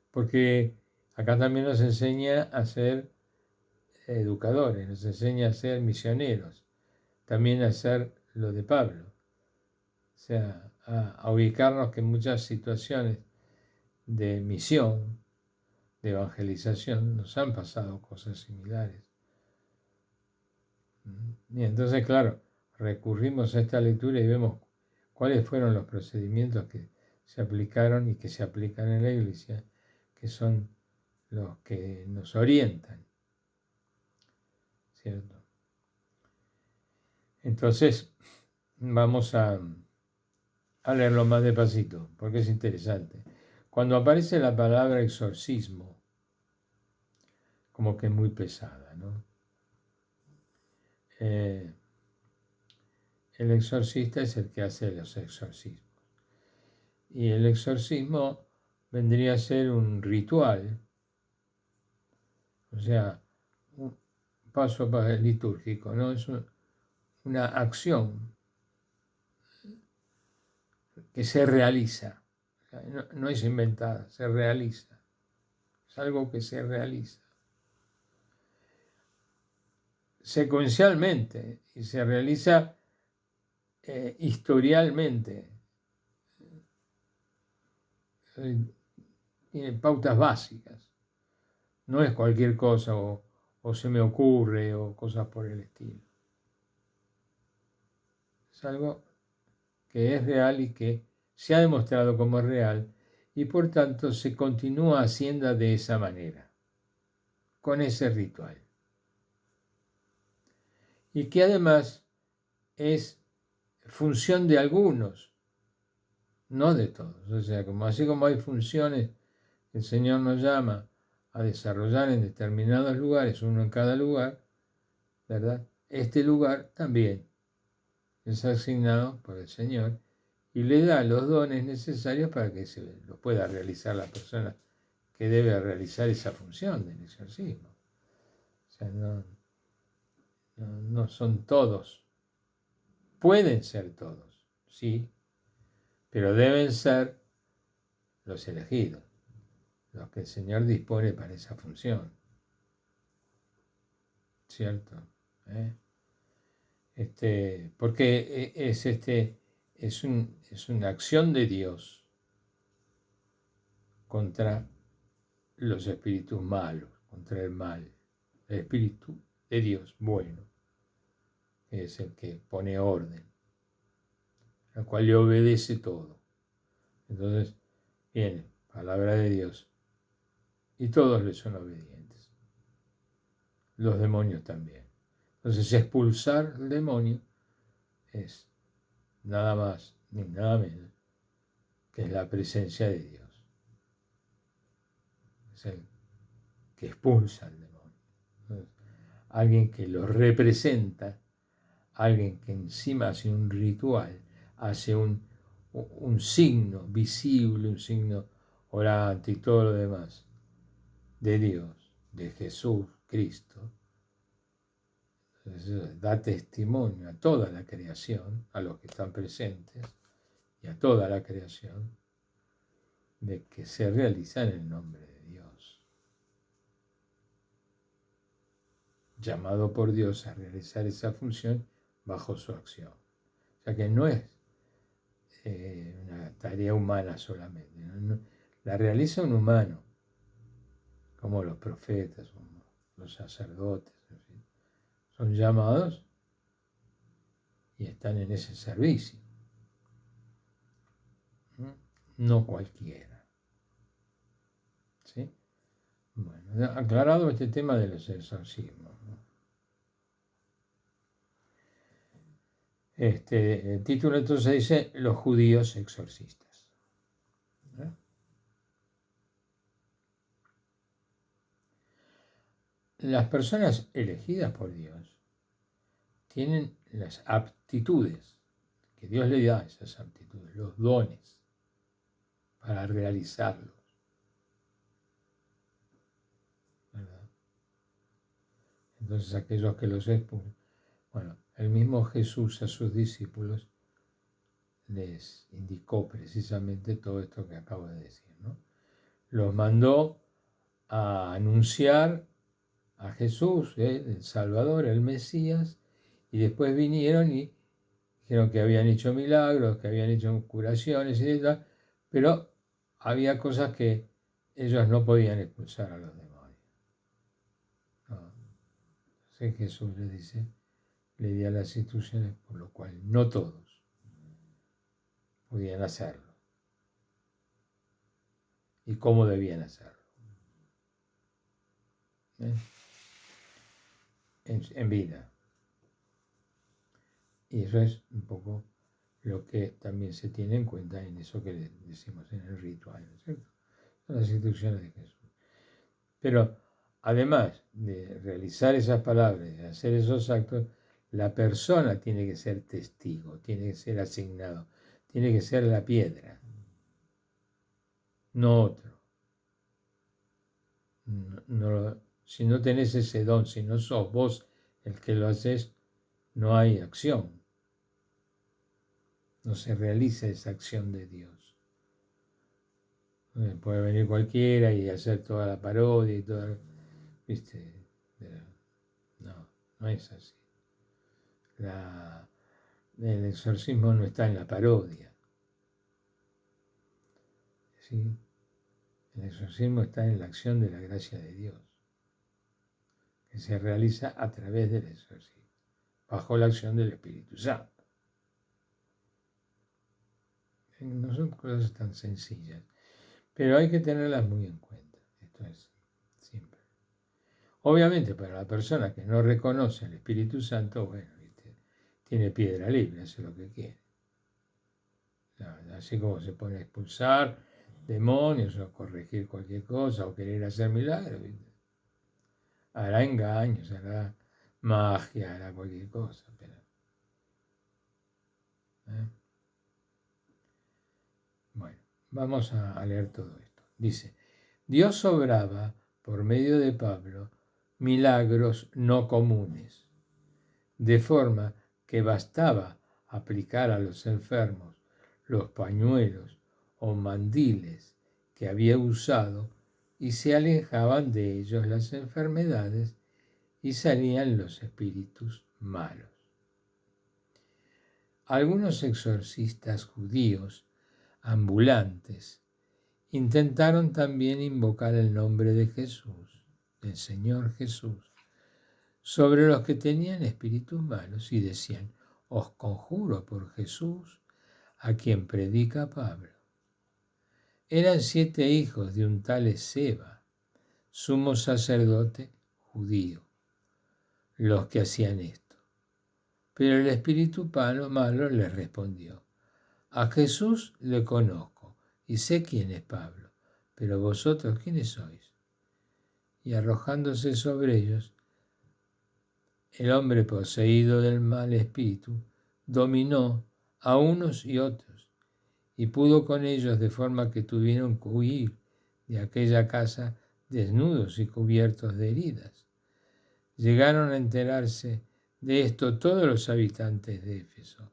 Porque acá también nos enseña a ser educadores, nos enseña a ser misioneros, también a hacer lo de Pablo, o sea, a ubicarnos que en muchas situaciones de misión, de evangelización, nos han pasado cosas similares. Y entonces, claro, recurrimos a esta lectura y vemos cuáles fueron los procedimientos que se aplicaron y que se aplican en la Iglesia, que son los que nos orientan, ¿cierto? Entonces, vamos a leerlo más despacito, porque es interesante. Cuando aparece la palabra exorcismo, como que es muy pesada, ¿no? El exorcista es el que hace los exorcismos. Y el exorcismo vendría a ser un ritual, o sea, un paso litúrgico, ¿no? Es una acción que se realiza, no es inventada, se realiza, es algo que se realiza secuencialmente y se realiza historialmente. Tiene pautas básicas, no es cualquier cosa o se me ocurre o cosas por el estilo. Es algo que es real y que se ha demostrado como es real y por tanto se continúa haciendo de esa manera, con ese ritual. Y que además es función de algunos, no de todos. O sea, así como hay funciones que el Señor nos llama a desarrollar en determinados lugares, uno en cada lugar, ¿verdad? Este lugar también es asignado por el Señor y le da los dones necesarios para que se lo pueda realizar la persona que debe realizar esa función del exorcismo. O sea, no son todos. Pueden ser todos, sí, pero deben ser los elegidos, los que el Señor dispone para esa función. ¿Cierto? Porque es una acción de Dios contra los espíritus malos, contra el mal. El espíritu de Dios bueno, que es el que pone orden, al cual le obedece todo. Entonces viene palabra de Dios y todos le son obedientes. Los demonios también. Entonces expulsar el demonio es nada más ni nada menos que es la presencia de Dios. Es el que expulsa al demonio. Entonces, alguien que lo representa, alguien que encima hace un ritual, hace un signo visible, un signo orante y todo lo demás de Dios, de Jesús, Cristo. Entonces, da testimonio a toda la creación, a los que están presentes y a toda la creación, de que se realiza en el nombre de Dios. Llamado por Dios a realizar esa función bajo su acción. O sea que no es una tarea humana solamente, ¿no? La realiza un humano, como los profetas, como los sacerdotes, en fin. Son llamados y están en ese servicio. No cualquiera. ¿Sí? Bueno, aclarado este tema de los exorcismos. El título entonces dice los judíos exorcistas. Las personas elegidas por Dios tienen las aptitudes, que Dios le da esas aptitudes, los dones para realizarlos. ¿Verdad? Entonces aquellos que los expulsan, bueno, el mismo Jesús a sus discípulos les indicó precisamente todo esto que acabo de decir, ¿no? Los mandó a anunciar a Jesús, el Salvador, el Mesías, y después vinieron y dijeron que habían hecho milagros, que habían hecho curaciones y tal, pero había cosas que ellos no podían expulsar a los demonios. No. Entonces Jesús les dice, le di las instrucciones, por lo cual no todos podían hacerlo. Y cómo debían hacerlo. En vida. Y eso es un poco lo que también se tiene en cuenta en eso que decimos en el ritual, ¿no es cierto? Son las instrucciones de Jesús. Pero además de realizar esas palabras, de hacer esos actos, la persona tiene que ser testigo, tiene que ser asignado, tiene que ser la piedra, no otro. Si no tenés ese don, si no sos vos el que lo haces, no hay acción. No se realiza esa acción de Dios. Puede venir cualquiera y hacer toda la parodia y toda, ¿viste? No es así. El exorcismo no está en la parodia. ¿Sí? El exorcismo está en la acción de la gracia de Dios, que se realiza a través del exorcismo, bajo la acción del Espíritu Santo. No son cosas tan sencillas, pero hay que tenerlas muy en cuenta. Esto es simple. Obviamente, para la persona que no reconoce al Espíritu Santo, bueno, ¿viste? Tiene piedra libre, hace lo que quiere. Así como se pone a expulsar demonios o corregir cualquier cosa o querer hacer milagros, ¿viste? Hará engaños, hará magia, hará cualquier cosa, pero bueno, vamos a leer todo esto. Dice, Dios obraba por medio de Pablo milagros no comunes, de forma que bastaba aplicar a los enfermos los pañuelos o mandiles que había usado y se alejaban de ellos las enfermedades y salían los espíritus malos. Algunos exorcistas judíos ambulantes intentaron también invocar el nombre de Jesús, del Señor Jesús, sobre los que tenían espíritus malos y decían, os conjuro por Jesús, a quien predica Pablo. Eran 7 hijos de un tal Esceva, sumo sacerdote judío, los que hacían esto. Pero el espíritu malo les respondió, a Jesús le conozco y sé quién es Pablo, pero vosotros, ¿quiénes sois? Y arrojándose sobre ellos, el hombre poseído del mal espíritu dominó a unos y otros y pudo con ellos de forma que tuvieron que huir de aquella casa desnudos y cubiertos de heridas. Llegaron a enterarse de esto todos los habitantes de Éfeso,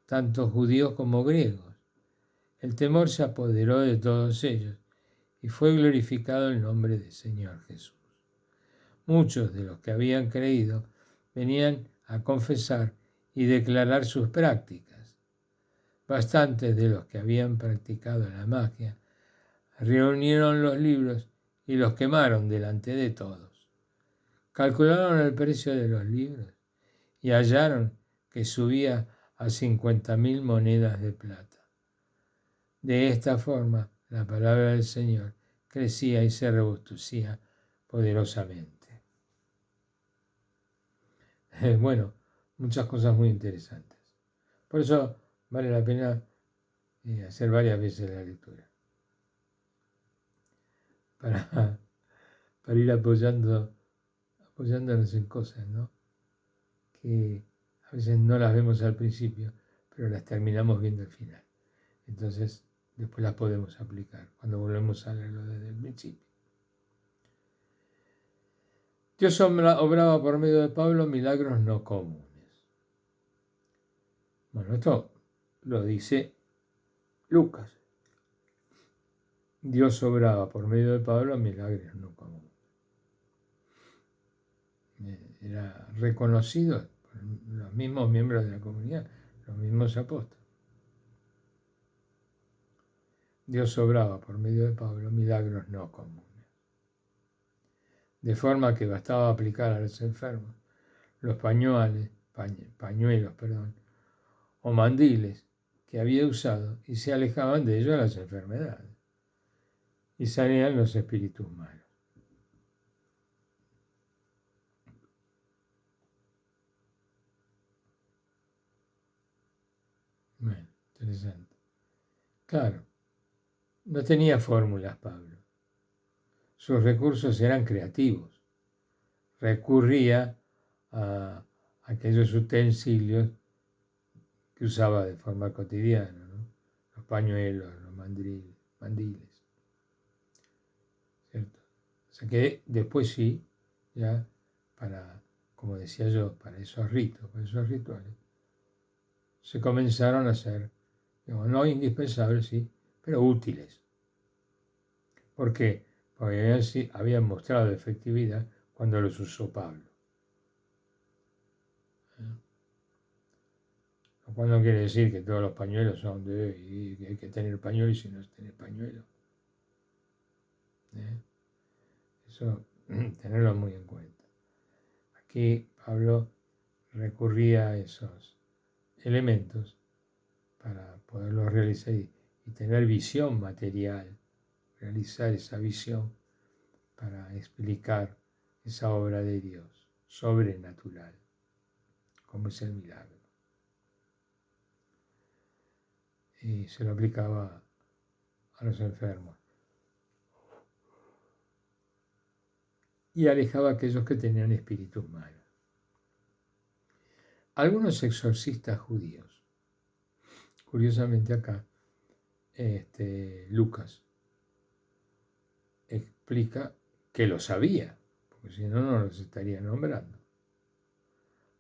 tanto judíos como griegos. El temor se apoderó de todos ellos y fue glorificado el nombre del Señor Jesús. Muchos de los que habían creído venían a confesar y declarar sus prácticas. Bastantes de los que habían practicado la magia reunieron los libros y los quemaron delante de todos. Calcularon el precio de los libros y hallaron que subía a 50.000 monedas de plata. De esta forma, la palabra del Señor crecía y se robustecía poderosamente. Bueno, muchas cosas muy interesantes. Por eso vale la pena hacer varias veces la lectura. Para ir apoyándonos en cosas, ¿no? Que a veces no las vemos al principio, pero las terminamos viendo al final. Entonces, después las podemos aplicar cuando volvemos a leerlo desde el principio. Dios obraba por medio de Pablo milagros no comunes. Bueno, esto lo dice Lucas. Dios obraba por medio de Pablo milagros no comunes. Era reconocido por los mismos miembros de la comunidad, los mismos apóstoles. Dios obraba por medio de Pablo milagros no comunes. De forma que bastaba aplicar a los enfermos los pañuelos, o mandiles que había usado y se alejaban de ellos las enfermedades y salían los espíritus malos. Bueno, interesante. Claro, no tenía fórmulas Pablo. Sus recursos eran creativos. Recurría a aquellos utensilios que usaba de forma cotidiana, ¿no? Los pañuelos, los mandiles, ¿cierto? O sea que después sí, ya para, como decía yo, para esos ritos, para esos rituales, se comenzaron a hacer, digamos, no indispensables, sí, pero útiles. ¿Por qué? Porque habían mostrado efectividad cuando los usó Pablo. Lo cual no quiere decir que todos los pañuelos son y que hay que tener pañuelo y si no es tener pañuelo. Eso, tenerlo muy en cuenta. Aquí Pablo recurría a esos elementos para poderlos realizar y tener visión material, realizar esa visión para explicar esa obra de Dios sobrenatural, como es el milagro. Y se lo aplicaba a los enfermos. Y alejaba a aquellos que tenían espíritus malos. Algunos exorcistas judíos, curiosamente acá, Lucas explica que lo sabía, porque si no, no los estaría nombrando.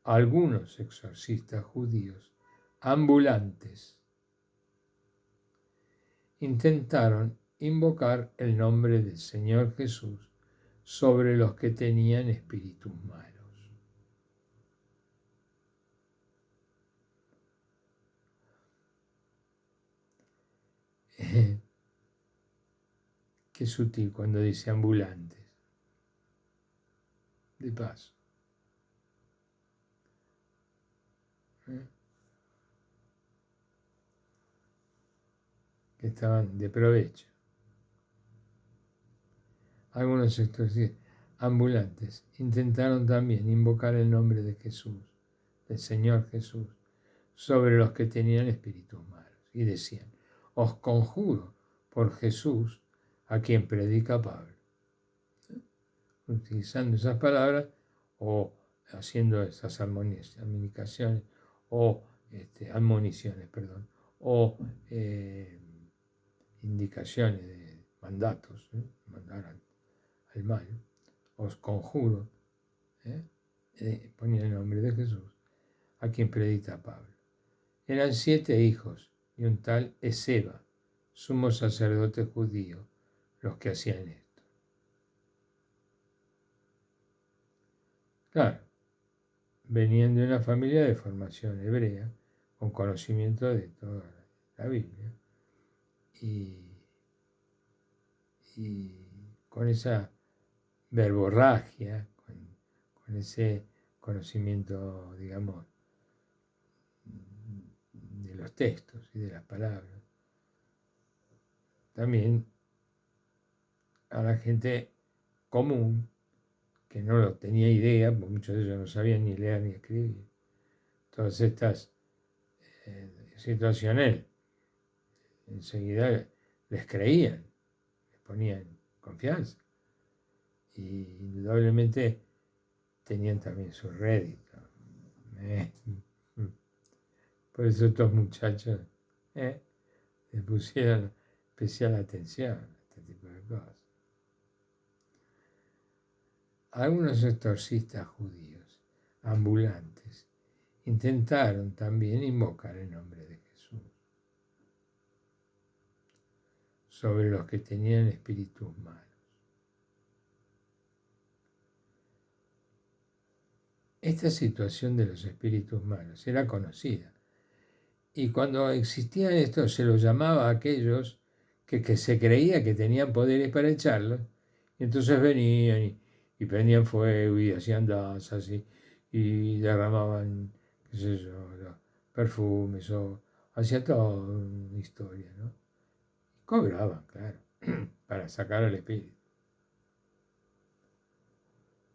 Algunos exorcistas judíos ambulantes intentaron invocar el nombre del Señor Jesús sobre los que tenían espíritus malos. Qué sutil cuando dice ambulantes. De paso. Que estaban de provecho. Algunos exorcistas ambulantes intentaron también invocar el nombre de Jesús, del Señor Jesús, sobre los que tenían espíritus malos. Y decían, os conjuro por Jesús a quien predica Pablo. Utilizando esas palabras o haciendo esas admoniciones o indicaciones de mandatos, mandar al mal, os conjuro, ponía el nombre de Jesús, a quien predica Pablo. Eran 7 hijos y un tal Esceva, sumo sacerdote judío, los que hacían esto. Claro, venían de una familia de formación hebrea, con conocimiento de toda la Biblia, y con esa verborragia, con ese conocimiento, digamos, los textos y de las palabras. También a la gente común, que no lo tenía idea, porque muchos de ellos no sabían ni leer ni escribir. Todas estas situaciones enseguida les creían, les ponían confianza. Y indudablemente tenían también su rédito. Por eso estos muchachos les pusieron especial atención a este tipo de cosas. Algunos exorcistas judíos ambulantes intentaron también invocar el nombre de Jesús sobre los que tenían espíritus malos. Esta situación de los espíritus malos era conocida. Y cuando existían estos, se los llamaba a aquellos que se creía que tenían poderes para echarlos. Y entonces venían y prendían fuego y hacían danzas y derramaban, qué sé yo, perfumes o hacían toda una historia, ¿no? Y cobraban, claro, para sacar al espíritu.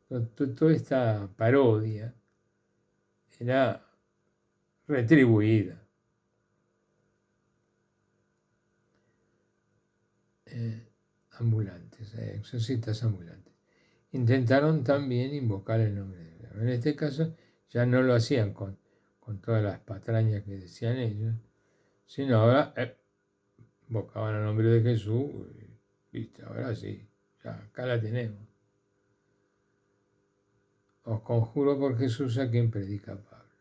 Toda esta parodia era retribuida. Ambulantes, exorcistas ambulantes. Intentaron también invocar el nombre de Dios. En este caso ya no lo hacían con todas las patrañas que decían ellos, sino ahora invocaban el nombre de Jesús, y, ¿viste? Ahora sí, ya acá la tenemos. Os conjuro por Jesús a quien predica Pablo.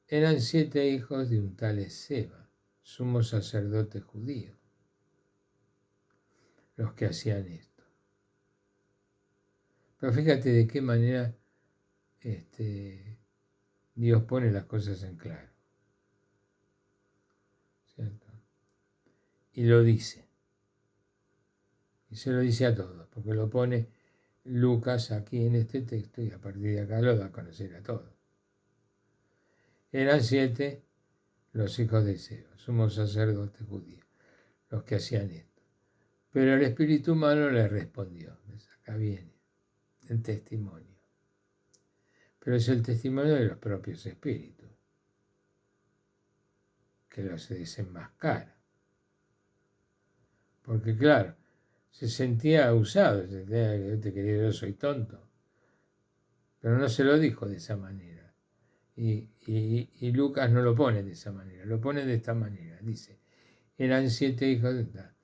Eran 7 hijos de un tal Esceva, sumo sacerdote judío, los que hacían esto. Pero fíjate de qué manera Dios pone las cosas en claro, ¿cierto? Y lo dice. Y se lo dice a todos, porque lo pone Lucas aquí en este texto y a partir de acá lo da a conocer a todos. Eran 7 los hijos de Seba, somos sacerdotes judíos, los que hacían esto. Pero el espíritu humano les respondió. Acá viene el testimonio. Pero es el testimonio de los propios espíritus, que los desenmascara. Porque claro, se sentía usado, querido, yo soy tonto. Pero no se lo dijo de esa manera. Y Lucas no lo pone de esa manera, lo pone de esta manera. Dice, eran 7 hijos de tal.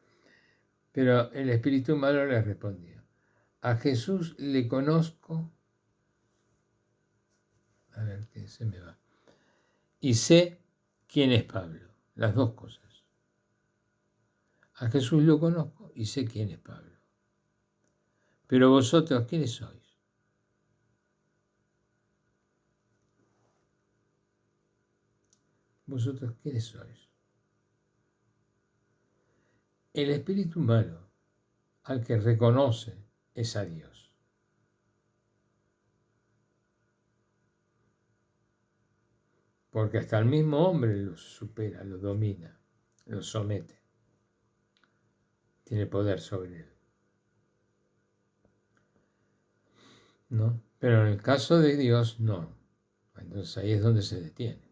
Pero el espíritu malo le respondió, a Jesús le conozco, a ver qué se me va, y sé quién es Pablo, las dos cosas. A Jesús lo conozco y sé quién es Pablo. Pero vosotros, ¿quiénes sois? ¿Vosotros quiénes sois? El espíritu malo al que reconoce es a Dios. Porque hasta el mismo hombre lo supera, lo domina, lo somete. Tiene poder sobre él. ¿No? Pero en el caso de Dios, no. Entonces ahí es donde se detiene.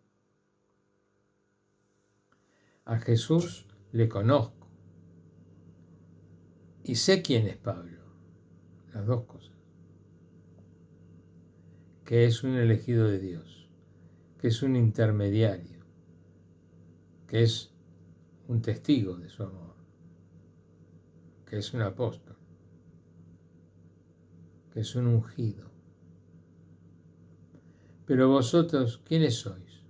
A Jesús le conozco y sé quién es Pablo. Las dos cosas. Que es un elegido de Dios, que es un intermediario, que es un testigo de su amor, que es un apóstol, que es un ungido. Pero vosotros, ¿quiénes sois?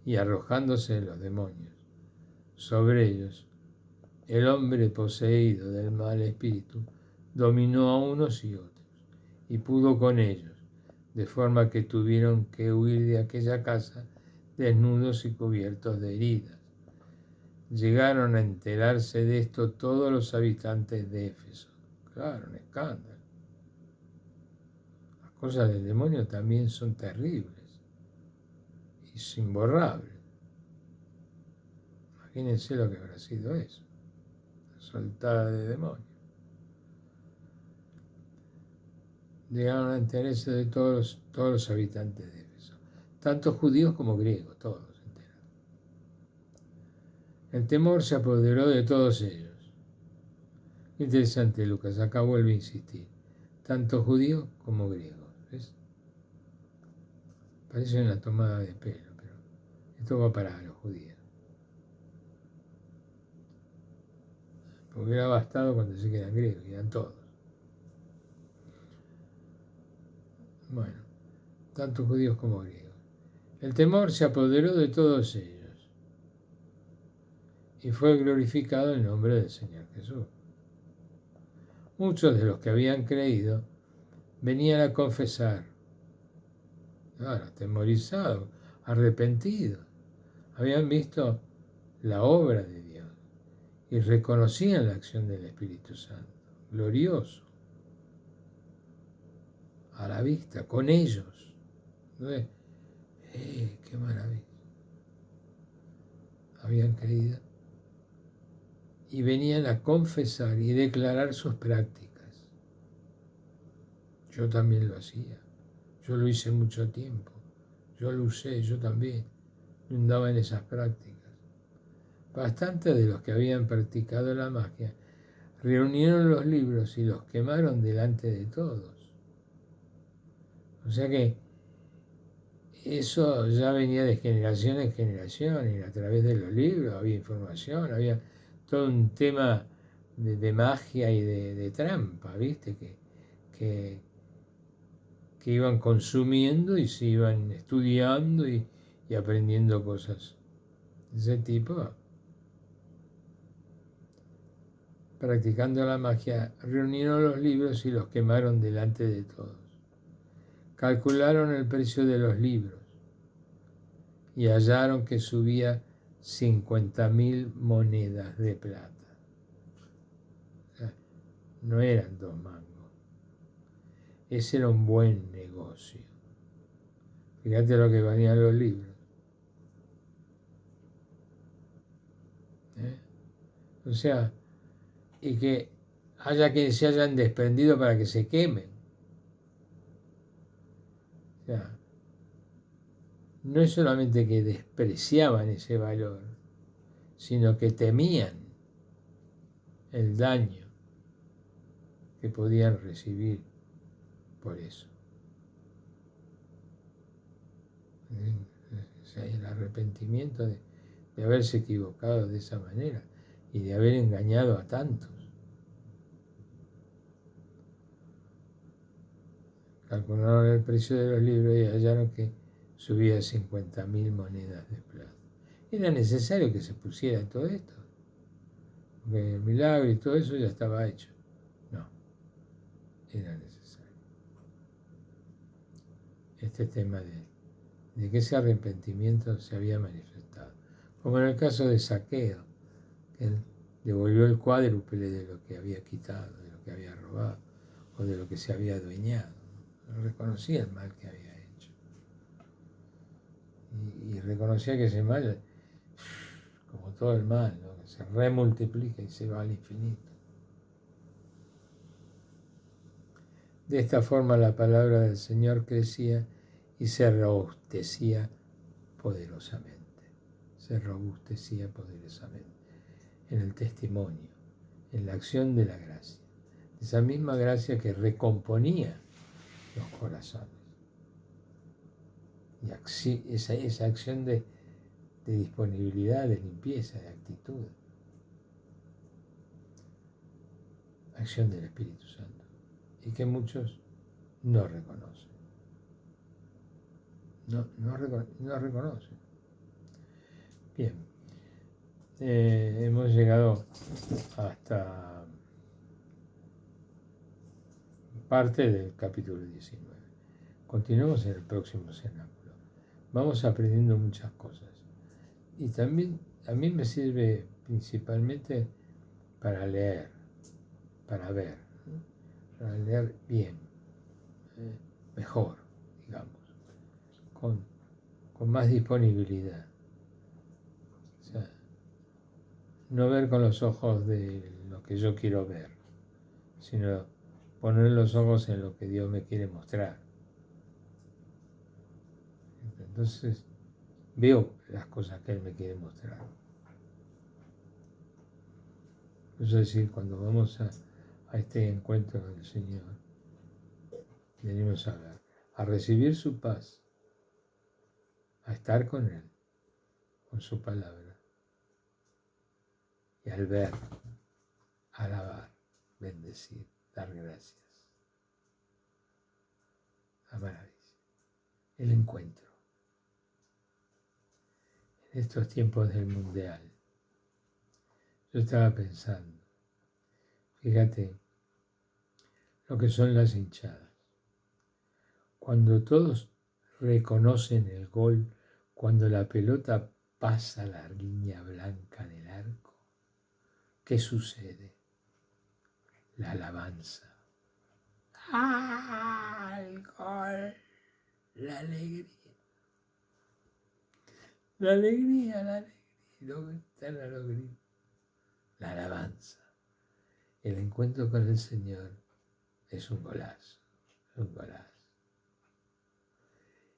Y arrojándose los demonios sobre ellos, el hombre poseído del mal espíritu dominó a unos y otros y pudo con ellos, de forma que tuvieron que huir de aquella casa desnudos y cubiertos de heridas. Llegaron a enterarse de esto todos los habitantes de Éfeso. Claro, un escándalo. Las cosas del demonio también son terribles es imborrable. Imagínense lo que habrá sido eso, una soltada de demonios. Llegaron a enterarse de todos los habitantes de Éfeso, tanto judíos como griegos, todos se enteraron. El temor se apoderó de todos ellos. Interesante, Lucas, acá vuelve a insistir, tanto judíos como griegos. ¿Ves? Parece una tomada de pelo, pero esto va para los judíos. Porque hubiera bastado cuando se quedan griegos, eran todos. Bueno, tanto judíos como griegos. El temor se apoderó de todos ellos y fue glorificado el nombre del Señor Jesús. Muchos de los que habían creído venían a confesar, claro, atemorizados, arrepentidos, habían visto la obra de Dios y reconocían la acción del Espíritu Santo, glorioso, a la vista, con ellos. ¡Qué maravilla! Habían creído y venían a confesar y declarar sus prácticas. Yo también lo hacía, yo lo hice mucho tiempo, yo lo usé, yo también andaba en esas prácticas. Bastantes de los que habían practicado la magia reunieron los libros y los quemaron delante de todos. O sea que eso ya venía de generación en generación y a través de los libros había información, había todo un tema de magia y de trampa, ¿viste? Que iban consumiendo y se iban estudiando y aprendiendo cosas de ese tipo. Practicando la magia, reunieron los libros y los quemaron delante de todos. Calcularon el precio de los libros y hallaron que subía 50.000 monedas de plata. O sea, no eran 2 mangos. Ese era un buen negocio. Fíjate lo que valían los libros. O sea, y que haya que se hayan desprendido para que se quemen. O sea, no es solamente que despreciaban ese valor, sino que temían el daño que podían recibir por eso. O sea, el arrepentimiento de haberse equivocado de esa manera y de haber engañado a tantos. Calcularon el precio de los libros y hallaron que subía 50.000 monedas de plata. Era necesario que se pusiera todo esto, porque el milagro y todo eso ya estaba hecho. No, era necesario. Este tema de que ese arrepentimiento se había manifestado. Como en el caso de Zaqueo, que devolvió el cuádruple de lo que había quitado, de lo que había robado, o de lo que se había adueñado. Reconocía el mal que había hecho. Y reconocía que ese mal, como todo el mal, ¿no? Se remultiplica y se va al infinito. De esta forma la palabra del Señor crecía y se robustecía poderosamente. Se robustecía poderosamente en el testimonio, en la acción de la gracia. Esa misma gracia que recomponía los corazones. Y esa acción de disponibilidad, de limpieza, de actitud. Acción del Espíritu Santo. Y que muchos no reconocen. No reconocen. Bien. Hemos llegado hasta parte del capítulo 19. Continuamos en el próximo cenáculo. Vamos aprendiendo muchas cosas. Y también a mí me sirve principalmente para leer, para ver, para leer bien, mejor, digamos, con con más disponibilidad. O sea, no ver con los ojos de lo que yo quiero ver, sino poner los ojos en lo que Dios me quiere mostrar. Entonces veo las cosas que Él me quiere mostrar. Es decir, cuando vamos a este encuentro del Señor, venimos a ver, a recibir su paz, a estar con Él, con su palabra, y al ver, alabar, bendecir, dar gracias. La maravilla, el encuentro. En estos tiempos del mundial, yo estaba pensando, fíjate lo que son las hinchadas. Cuando todos reconocen el gol, cuando la pelota pasa la línea blanca del arco, ¿qué sucede? La alabanza. ¡Ah! El gol. La alegría. La alegría, la alegría. Lo gritan a los gritos. La alabanza. El encuentro con el Señor es un golazo. Un golazo.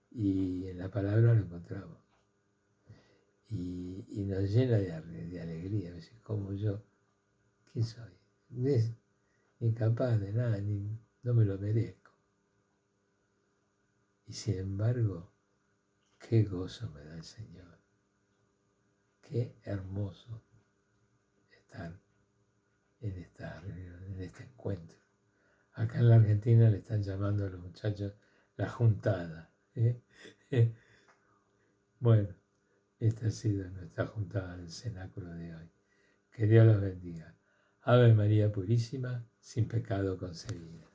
Y en la palabra lo encontramos. Y nos llena de alegría. Como yo, ¿quién soy? Incapaz de nada, no me lo merezco. Y sin embargo, qué gozo me da el Señor. Qué hermoso estar en esta reunión, en este encuentro. Acá en la Argentina le están llamando a los muchachos la juntada. Bueno, esta ha sido nuestra juntada del cenáculo de hoy. Que Dios los bendiga. Ave María Purísima, sin pecado concebida.